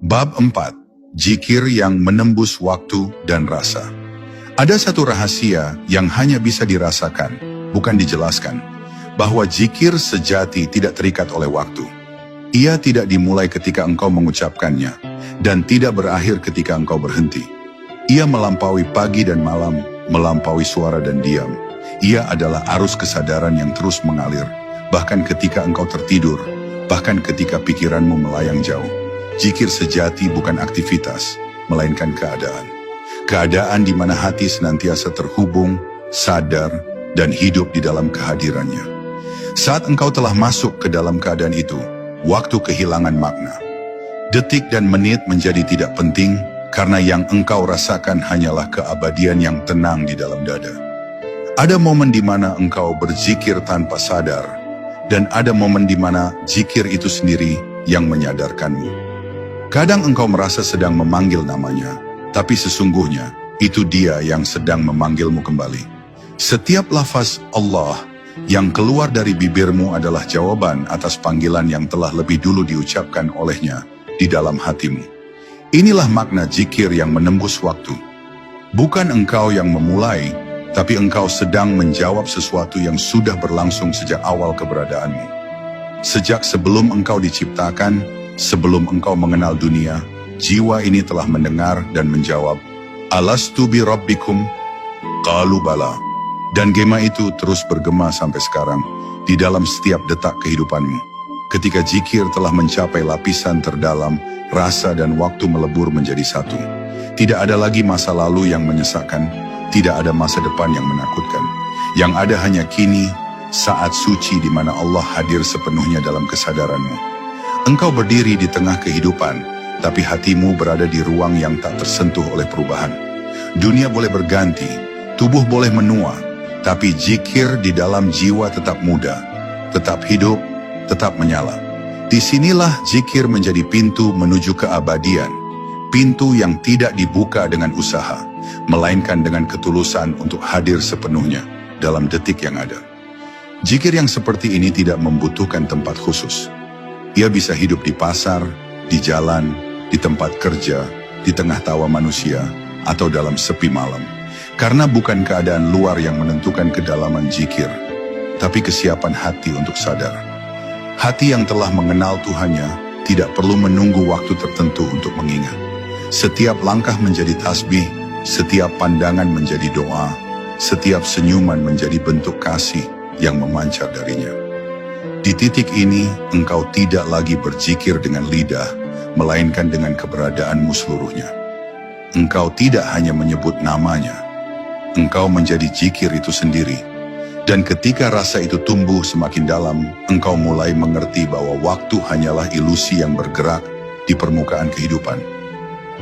Bab 4. Zikir yang menembus waktu dan rasa. Ada satu rahasia yang hanya bisa dirasakan, bukan dijelaskan, bahwa zikir sejati tidak terikat oleh waktu. Ia tidak dimulai ketika engkau mengucapkannya, dan tidak berakhir ketika engkau berhenti. Ia melampaui pagi dan malam, melampaui suara dan diam. Ia adalah arus kesadaran yang terus mengalir, bahkan ketika engkau tertidur, bahkan ketika pikiranmu melayang jauh. Zikir sejati bukan aktivitas, melainkan keadaan. Keadaan di mana hati senantiasa terhubung, sadar, dan hidup di dalam kehadirannya. Saat engkau telah masuk ke dalam keadaan itu, waktu kehilangan makna. Detik dan menit menjadi tidak penting, karena yang engkau rasakan hanyalah keabadian yang tenang di dalam dada. Ada momen di mana engkau berzikir tanpa sadar, dan ada momen di mana zikir itu sendiri yang menyadarkanmu. Kadang engkau merasa sedang memanggil namanya, tapi sesungguhnya itu dia yang sedang memanggilmu kembali. Setiap lafaz Allah yang keluar dari bibirmu adalah jawaban atas panggilan yang telah lebih dulu diucapkan olehnya di dalam hatimu. Inilah makna zikir yang menembus waktu. Bukan engkau yang memulai, tapi engkau sedang menjawab sesuatu yang sudah berlangsung sejak awal keberadaanmu. Sejak sebelum engkau diciptakan, sebelum engkau mengenal dunia, jiwa ini telah mendengar dan menjawab, Alastu bi rabbikum? Qalu bala. Dan gema itu terus bergema sampai sekarang, di dalam setiap detak kehidupanmu. Ketika zikir telah mencapai lapisan terdalam, rasa dan waktu melebur menjadi satu. Tidak ada lagi masa lalu yang menyesakkan, tidak ada masa depan yang menakutkan. Yang ada hanya kini, saat suci di mana Allah hadir sepenuhnya dalam kesadaranmu. Engkau berdiri di tengah kehidupan, tapi hatimu berada di ruang yang tak tersentuh oleh perubahan. Dunia boleh berganti, tubuh boleh menua, tapi zikir di dalam jiwa tetap muda, tetap hidup, tetap menyala. Disinilah zikir menjadi pintu menuju keabadian, pintu yang tidak dibuka dengan usaha, melainkan dengan ketulusan untuk hadir sepenuhnya dalam detik yang ada. Zikir yang seperti ini tidak membutuhkan tempat khusus. Ia bisa hidup di pasar, di jalan, di tempat kerja, di tengah tawa manusia, atau dalam sepi malam. Karena bukan keadaan luar yang menentukan kedalaman zikir, tapi kesiapan hati untuk sadar. Hati yang telah mengenal Tuhannya tidak perlu menunggu waktu tertentu untuk mengingat. Setiap langkah menjadi tasbih, setiap pandangan menjadi doa, setiap senyuman menjadi bentuk kasih yang memancar darinya. Di titik ini, engkau tidak lagi berzikir dengan lidah, melainkan dengan keberadaanmu seluruhnya. Engkau tidak hanya menyebut namanya, engkau menjadi zikir itu sendiri. Dan ketika rasa itu tumbuh semakin dalam, engkau mulai mengerti bahwa waktu hanyalah ilusi yang bergerak di permukaan kehidupan.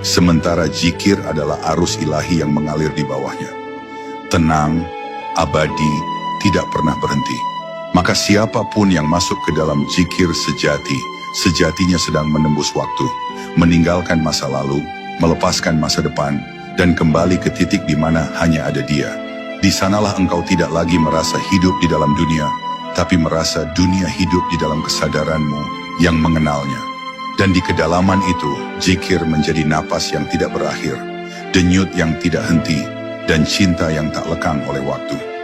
Sementara zikir adalah arus ilahi yang mengalir di bawahnya. Tenang, abadi, tidak pernah berhenti. Maka siapapun yang masuk ke dalam zikir sejati, sejatinya sedang menembus waktu, meninggalkan masa lalu, melepaskan masa depan, dan kembali ke titik di mana hanya ada Dia. Di sanalah engkau tidak lagi merasa hidup di dalam dunia, tapi merasa dunia hidup di dalam kesadaranmu yang mengenalnya. Dan di kedalaman itu, zikir menjadi napas yang tidak berakhir, denyut yang tidak henti, dan cinta yang tak lekang oleh waktu.